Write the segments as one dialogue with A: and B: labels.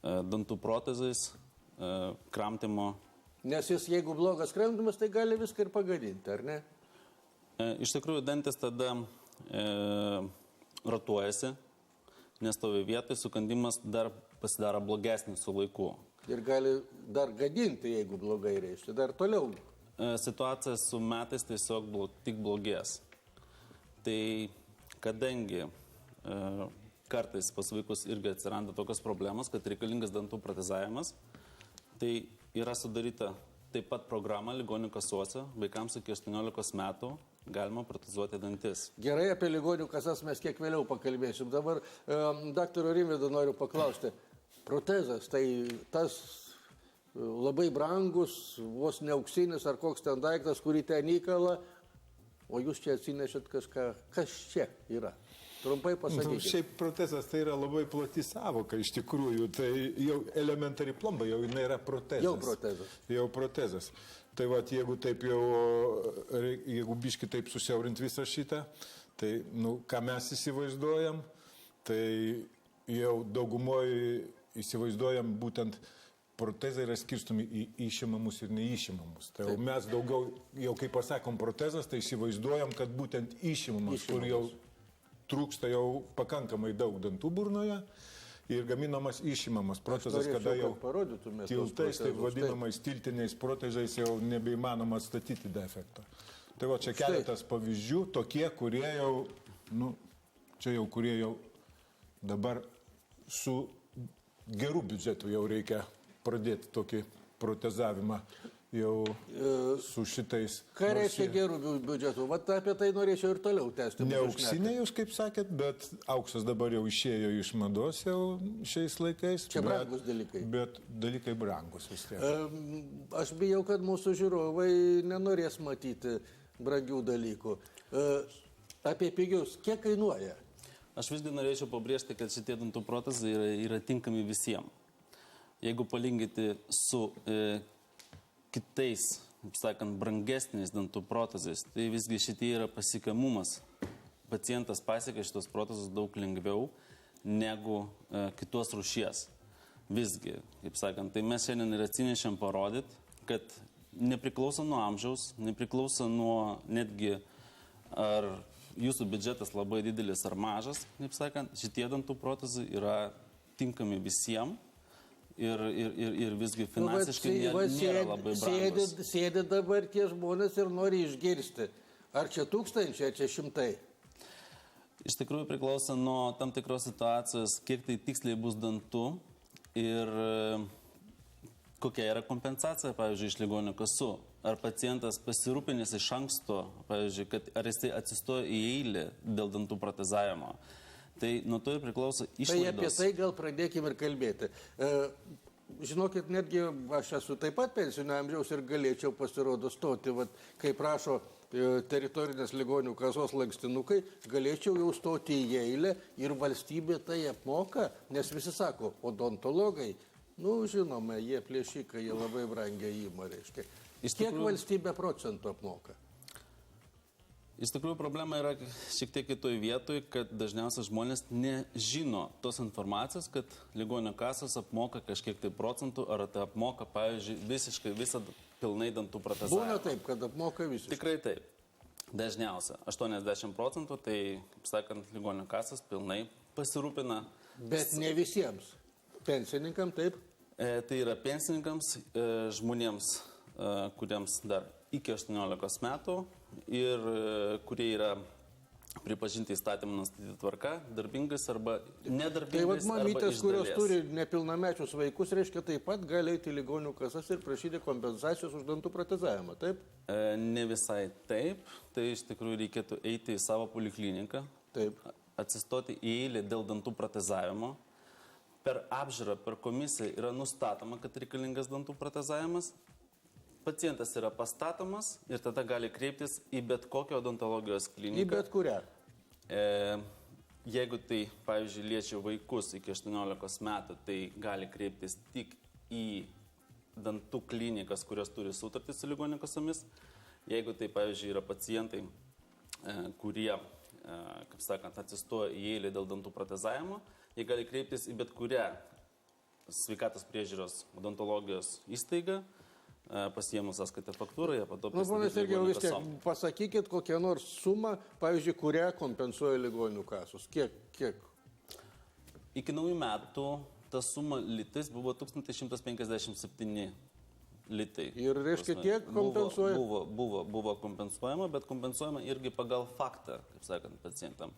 A: dantų protezais, kramtymo.
B: Nes jis, jeigu blogas kramtymas, tai gali viską ir pagadinti, ar ne?
A: Iš tikrųjų, dantis tada ratuojasi, nestovi vietoj, sukandimas dar pasidaro blogesnis su laiku. Ir
B: gali dar gadinti, jeigu blogai reiškia, dar toliau.
A: Situacija su metais tiesiog tik blogės. Tai kadangi kartais pas vaikus irgi atsiranda tokios problemos, kad reikalingas dantų protezavimas, tai yra sudaryta taip pat programa ligonių kasose, vaikams iki 18 metų galima protezuoti dantis.
B: Gerai, apie ligonių kasas mes kiek vėliau pakalbėsim. Dabar daktaro Rimvydo noriu paklausti. Protezas, tai tas labai brangus, vos ne auksinis ar koks ten daiktas, kurį ten įkala, o jūs čia atsinešėt kažką. Kas čia yra? Trumpai pasakykite.
C: Šiaip protezas tai yra labai plati savoka iš tikrųjų, tai jau elementari plomba, jau jinai yra protezas.
B: Jau protezas.
C: Jau protezas. Tai va, jeigu taip jau, jeigu biški taip susiaurint visą šitą, tai, ką mes įsivaizduojam, tai jau daugumoje įsivaizduojam būtent protezai yra skirstomi į išimamus ir neišimamus. Tai jau mes daugiau, jau kaip pasakom protezas, tai įsivaizduojam, kad būtent išimamas, kur jau trūksta jau pakankamai daug dantų burnoje ir gaminamas išimamas protezas, kada jau tiltais, taip vadinamais tiltiniais protezais jau nebeįmanoma atstatyti defektą. Tai va, čia keletas pavyzdžių, tokie, kurie jau, čia jau kurie jau dabar su gerų biudžetų jau reikia pradėti tokį protezavimą jau su šitais.
B: Ką reiškia gerų biudžetų? Vat apie tai norėčiau ir toliau tęsti.
C: Ne auksiniai, jūs kaip sakėt, bet auksas dabar jau išėjo iš mados jau šiais laikais.
B: Čia brangus dalykai.
C: Bet dalykai brangus vis tiek.
B: Aš bijau, kad mūsų žiūrovai nenorės matyti brangių dalykų. Apie pigius, kiek kainuoja?
A: Aš visgi norėčiau pabrėžti, kad šitie dantų protezai yra tinkami visiems. Jeigu palyginti su kitais, kaip sakant, brangesniais dantų protezais, tai visgi šitie yra pasiekiamumas. Pacientas pasiekia šitos protezus daug lengviau negu kitos rūšies. Visgi, kaip sakant, tai mes šiandien ir atsinešėm parodyti, kad nepriklauso nuo amžiaus, nepriklauso nuo netgi ar jūsų biudžetas labai didelis ar mažas, kaip sakant, šitie dantų protezai yra tinkami visiems. Ir visgi finansiškai nėra labai brangus.
B: Sėdi dabar tie žmonės ir nori išgirsti. Ar čia tūkstančiai, ar čia šimtai?
A: Iš tikrųjų priklauso nuo tam tikros situacijos, kiek tai tiksliai bus dantų ir kokia yra kompensacija, pavyzdžiui, iš ligonių kasų. Ar pacientas pasirūpinęs iš anksto, pavyzdžiui, kad ar jis atsistojo į eilę dėl dantų protezavimo. Tai nuo to ir priklauso išlaidos.
B: Tai apie tai gal pradėkime ir kalbėti. Žinokit, netgi aš esu taip pat pensinio amžiaus ir galėčiau pasirodo stoti, kai prašo teritorinės ligonių kasos lankstinukai, galėčiau jau stoti į eilę ir valstybė tai apmoka, nes visi sako, odontologai, žinoma, jie plėšikai, jie labai brangiai įma, reiškia. Kiek valstybė procentų apmoka?
A: Iš tikrųjų, problema yra šiek tiek kitoj vietoj, kad dažniausiai žmonės nežino tos informacijos, kad ligonio kasos apmoka kažkiek tai procentų, ar tai apmoka, pavyzdžiui, visiškai visą pilnai dantų protezavimą.
B: Būna taip, kad apmoka visiškai.
A: Tikrai taip. Dažniausia, 80%, tai, kaip sakant, ligonio kasos pilnai pasirūpina.
B: Bet ne visiems. Pensininkam taip?
A: Tai yra pensininkams, žmonėms, kuriems dar iki 18 metų ir kurie yra pripažinti įstatymą nustatyti tvarka, darbingais arba nedarbingais.
B: Tai vat mamytės, kurios turi nepilnamečius vaikus, reiškia taip pat gali eiti į ligonių kasas ir prašyti kompensacijos už dantų protezavimą, taip?
A: Ne visai taip. Tai iš tikrųjų reikėtų eiti į savo polikliniką, atsistoti į eilę dėl dantų protezavimo. Per apžiūrą, per komisiją yra nustatoma, kad reikalingas dantų protezavimas. Pacientas yra pastatomas ir tada gali kreiptis į bet kokią odontologijos kliniką.
B: Į bet kurią?
A: Jeigu tai, pavyzdžiui, liečia vaikus iki 18 metų, tai gali kreiptis tik į dantų klinikas, kurios turi sutartį su ligonių kasomis. Jeigu tai, pavyzdžiui, yra pacientai, kurie, kaip sakant, atsistoja į eilę dėl dantų protezavimo, jie gali kreiptis į bet kurią sveikatos priežiūros odontologijos įstaiga, pasiėmus sąskaitą faktūrą, po to
B: Nu, ponas Sergejau, vis tiek pasakykit kokią nors sumą, pavyzdžiui, kurią kompensuoja ligonių kasos. Kiek?
A: Iki naujų metų ta suma litais buvo 1157 litai.
B: Ir reiškia, tiek kompensuoja?
A: Buvo kompensuojama, bet kompensuojama irgi pagal faktą, kaip sakant, pacientam.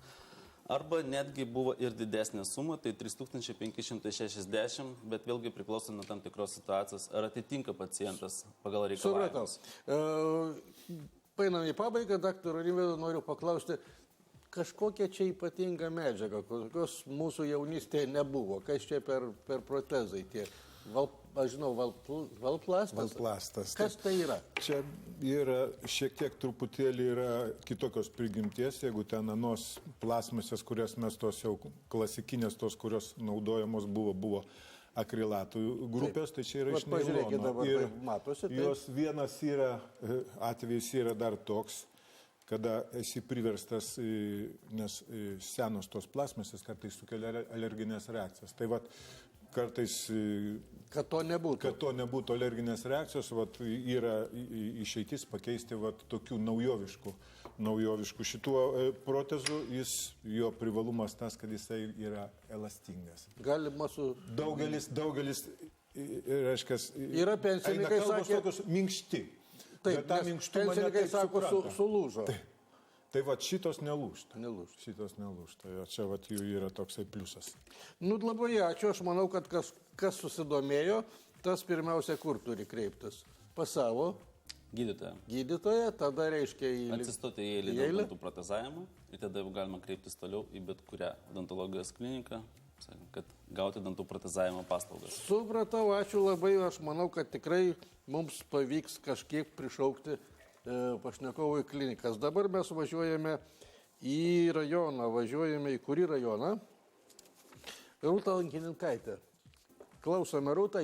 A: Arba netgi buvo ir didesnė suma, tai 3560, bet vėlgi priklauso nuo tam tikros situacijos, ar atitinka pacientas pagal reikalavimus.
B: Supratau. Painam į pabaigą, daktaro Rimvydo, noriu paklausti, kažkokia čia ypatinga medžiaga, kokios mūsų jaunystėje nebuvo, kas čia per protezai tie? Aš žinau, valplastas.
C: Valplastas.
B: Kas tai yra?
C: Čia yra šiek tiek truputėlį yra kitokios prigimties, jeigu ten anos plasmasės, kurias mes tos jau klasikinės, tos, kurios naudojamos buvo akrilatų grupės, tai čia yra iš nailono.
B: Pažiūrėkit dabar,
C: Ir
B: matosi. Tai.
C: jos vienas yra, atvejis yra dar toks, kada esi priverstas, nes senos tos plasmasės kartais sukelia alerginės reakcijas. Tai vat, kartais,
B: kad to nebūtų.
C: Kad to nebūtų alerginės reakcijos, vat, yra išeitis pakeisti vat, tokių naujoviškų. Šituo protezu jo privalumas tas, kad jisai yra elastingas.
B: Galima su...
C: Daugelis, reiškia,
B: yra pensininkai sakė...
C: tokius minkšti.
B: Taip, pensininkai sako sulūžo.
C: Tai va, šitos nelūžta.
B: Šitos
C: nelūžta. Čia va, jų yra toksai pliusas.
B: Nu, labai ačiū. Aš manau, kad kas susidomėjo, tas pirmiausia kur turi kreiptis? Pas savo gydytoją, tada reiškia
A: atsistoti į eilę dėl dantų protezavimo ir tada jau galima kreiptis toliau į bet kurią odontologijos kliniką, kad gauti dantų protezavimo paslaugas.
B: Supratau, ačiū labai. Aš manau, kad tikrai mums pavyks kažkiek prišaukti pašnekovų į klinikas. Dabar mes važiuojame į rajoną. Važiuojame į kurį rajoną? Rūta Lankininkaitė. Klausome, Rūta.